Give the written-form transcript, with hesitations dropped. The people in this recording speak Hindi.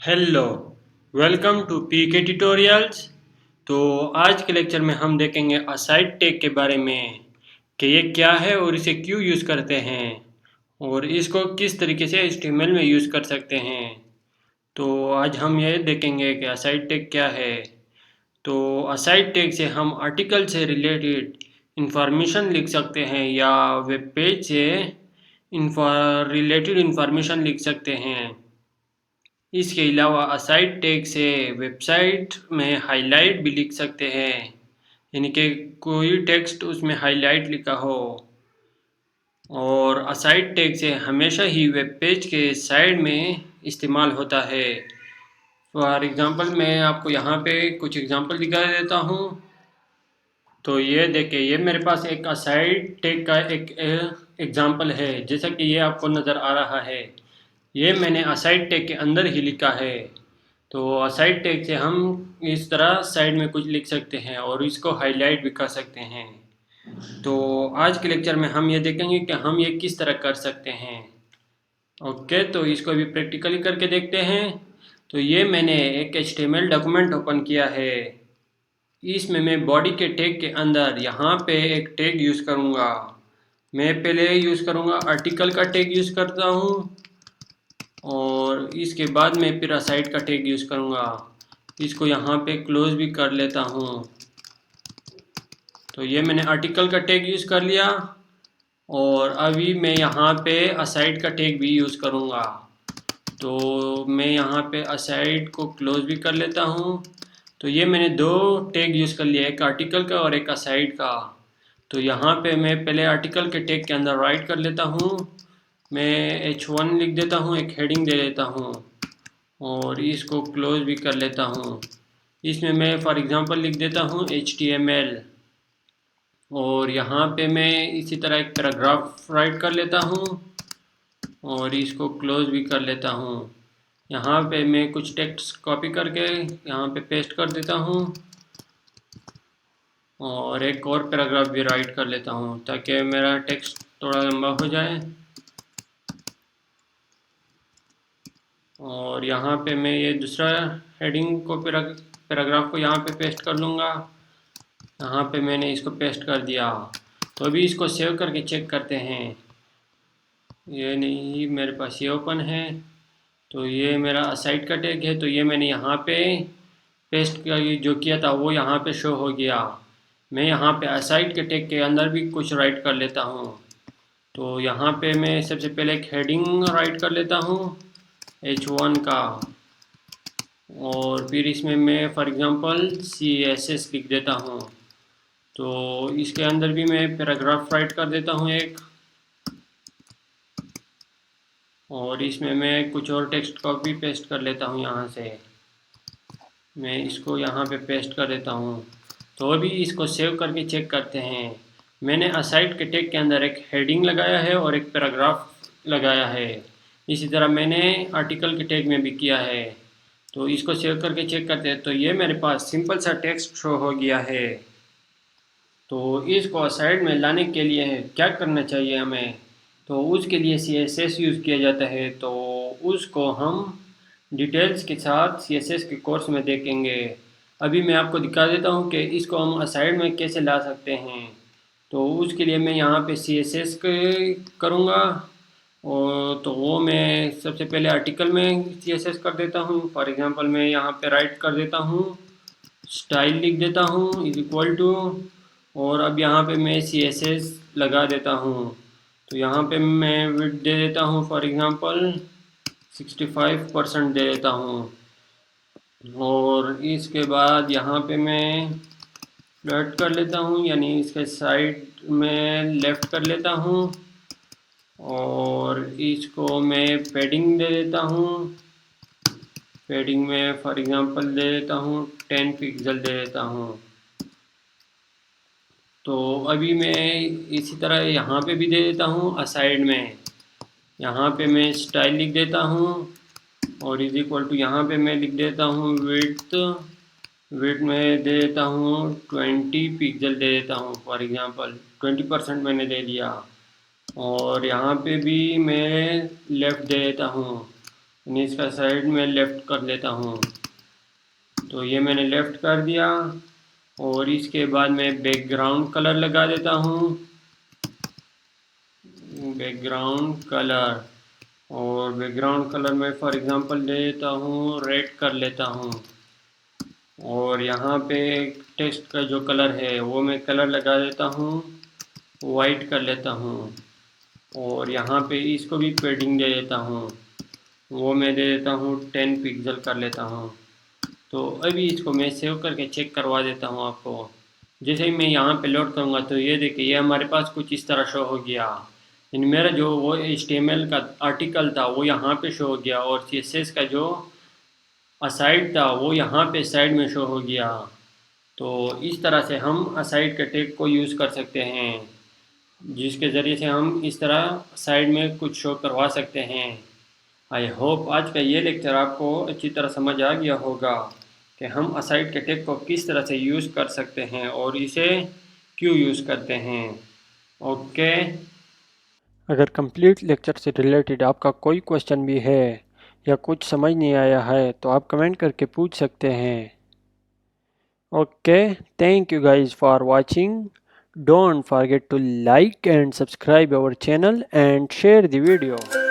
Hello, welcome to PK tutorials. तो आज के लेक्चर में हम देखेंगे असाइड टैग के बारे में कि ये क्या है और इसे क्यों यूज़ करते हैं और इसको किस तरीके से HTML में यूज़ कर सकते हैं। तो आज हम ये देखेंगे कि असाइड टैग क्या है। तो असाइड टैग से हम आर्टिकल से रिलेटेड इंफॉर्मेशन लिख सकते हैं या वेब पेज से रिलेटेड इंफॉर्मेशन लिख सकते हैं। इसके अलावा असाइड टैग से वेबसाइट में हाइलाइट भी लिख सकते हैं, यानी कि कोई टेक्स्ट उसमें हाइलाइट लिखा हो। और असाइड टैग से हमेशा ही वेब पेज के साइड में इस्तेमाल होता है। फॉर एग्ज़ाम्पल मैं आपको यहाँ पे कुछ एग्ज़ाम्पल दिखा देता हूँ। तो ये देखिए, ये मेरे पास एक असाइड टैग का एक एग्ज़ाम्पल है, जैसा कि ये आपको नज़र आ रहा है। ये मैंने असाइड टैग के अंदर ही लिखा है। तो असाइड टैग से हम इस तरह साइड में कुछ लिख सकते हैं और इसको हाईलाइट भी कर सकते हैं। तो आज के लेक्चर में हम ये देखेंगे कि हम ये किस तरह कर सकते हैं। ओके, तो इसको भी प्रैक्टिकली करके देखते हैं। तो ये मैंने एक HTML डॉक्यूमेंट ओपन किया है। इसमें मैं बॉडी के टैग के अंदर यहाँ पे एक टैग यूज़ करूँगा। मैं पहले यूज़ करूँगा आर्टिकल का टैग यूज़ करता हूँ और इसके बाद मैं फिर असाइड का टैग यूज़ करूँगा। इसको यहाँ पे क्लोज भी कर लेता हूँ। तो ये मैंने आर्टिकल का टैग यूज़ कर लिया और अभी मैं यहाँ पे असाइड का टैग भी यूज़ करूँगा। तो मैं यहाँ पे असाइड को क्लोज भी कर लेता हूँ। तो ये मैंने दो टैग यूज़ कर लिया, एक आर्टिकल का और एक असाइड का। तो यहाँ पे मैं पहले आर्टिकल के टैग के अंदर राइट कर लेता हूँ। मैं H1 लिख देता हूँ, एक हेडिंग दे देता हूँ और इसको क्लोज भी कर लेता हूँ। इसमें मैं फॉर एग्ज़ाम्पल लिख देता हूँ HTML और यहाँ पे मैं इसी तरह एक पैराग्राफ राइट कर लेता हूँ और इसको क्लोज भी कर लेता हूँ। यहाँ पे मैं कुछ टेक्स्ट कॉपी करके यहाँ पे पेस्ट कर देता हूँ और एक और पैराग्राफ भी राइट कर लेता हूँ ताकि मेरा टेक्स्ट थोड़ा लंबा हो जाए। और यहाँ पे मैं ये दूसरा हेडिंग को पैराग्राफ को यहाँ पे पेस्ट कर लूँगा। यहाँ पे मैंने इसको पेस्ट कर दिया। तो अभी इसको सेव करके चेक करते हैं। ये नहीं, मेरे पास ये ओपन है। तो ये मेरा असाइड का टैग है। तो ये मैंने यहाँ पे पेस्ट जो किया था वो यहाँ पे शो हो गया। मैं यहाँ पे असाइड के टैग के अंदर भी कुछ राइट कर लेता हूँ। तो यहाँ पे मैं सबसे पहले एक हेडिंग राइट कर लेता हूँ H1 का और फिर इसमें मैं फॉर एग्ज़ाम्पल CSS लिख देता हूँ। तो इसके अंदर भी मैं पैराग्राफ राइट कर देता हूँ एक, और इसमें मैं कुछ और टेक्स्ट कॉपी पेस्ट कर लेता हूँ। यहाँ से मैं इसको यहाँ पे पेस्ट कर देता हूँ। तो अभी इसको सेव करके चेक करते हैं। मैंने असाइड के टैग के अंदर एक हेडिंग लगाया है और एक पैराग्राफ लगाया है। इसी तरह मैंने आर्टिकल के टैग में भी किया है। तो इसको सेव करके चेक करते हैं। तो ये मेरे पास सिंपल सा टेक्स्ट शो हो गया है। तो इसको असाइड में लाने के लिए क्या करना चाहिए हमें? तो उसके लिए CSS यूज़ किया जाता है। तो उसको हम डिटेल्स के साथ CSS के कोर्स में देखेंगे। अभी मैं आपको दिखा देता हूँ कि इसको हम असाइड में कैसे ला सकते हैं। तो उसके लिए मैं यहाँ पे CSS करूँगा और तो वो मैं सबसे पहले आर्टिकल में CSS कर देता हूँ। फॉर एग्ज़ाम्पल मैं यहाँ पे राइट कर देता हूँ, स्टाइल लिख देता हूँ इज इक्वल टू, और अब यहाँ पे मैं CSS लगा देता हूँ। तो यहाँ पे मैं विड्थ दे देता हूँ फॉर एग्ज़ाम्पल 65% दे देता हूँ। और इसके बाद यहाँ पे मैं फ्लैट कर लेता हूँ, यानी इसके साइड में लेफ़्ट कर लेता हूँ और इसको मैं पैडिंग दे देता हूँ। पैडिंग में फॉर एग्ज़ाम्पल दे देता हूँ 10 पिक्सल दे देता हूँ। तो अभी मैं इसी तरह यहाँ पे भी दे देता हूँ असाइड में। यहाँ पे मैं स्टाइल लिख देता हूँ और इज इक्वल टू यहाँ पे मैं लिख देता हूँ विड्थ। विड्थ में दे देता हूँ 20 पिक्सल दे देता हूँ। फॉर एग्ज़ाम्पल 20% मैंने दे दिया। और यहाँ पे भी मैं लेफ़्ट दे देता हूँ यानी इसका साइड में लेफ़्ट कर लेता हूँ। तो ये मैंने लेफ़्ट कर दिया और इसके बाद मैं बैकग्राउंड कलर लगा देता हूँ, बैकग्राउंड कलर। और बैकग्राउंड कलर में फॉर एग्ज़ाम्पल ले लेता हूँ, रेड कर लेता हूँ। और यहाँ पे टेक्स्ट का जो कलर है वो मैं कलर लगा देता हूँ, वाइट कर लेता हूँ। और यहाँ पे इसको भी पेडिंग दे देता हूँ, वो मैं दे देता हूँ 10 पिक्सल कर लेता हूँ। तो अभी इसको मैं सेव करके चेक करवा देता हूँ आपको। जैसे ही मैं यहाँ पे लोड करूँगा तो ये देखिए ये हमारे पास कुछ इस तरह शो हो गया। यानी मेरा जो वो HTML का आर्टिकल था वो यहाँ पे शो हो गया और CSS का जो असाइड था वो यहाँ पे साइड में शो हो गया। तो इस तरह से हम असाइड के टैग को यूज़ कर सकते हैं, जिसके ज़रिए से हम इस तरह साइड में कुछ शो करवा सकते हैं। आई होप आज का ये लेक्चर आपको अच्छी तरह समझ आ गया होगा कि हम असाइड के टैग को किस तरह से यूज़ कर सकते हैं और इसे क्यों यूज़ करते हैं। ओके। अगर कंप्लीट लेक्चर से रिलेटेड आपका कोई क्वेश्चन भी है या कुछ समझ नहीं आया है तो आप कमेंट करके पूछ सकते हैं। Okay, thank you guys for watching. Don't forget to like and subscribe our channel and share the video.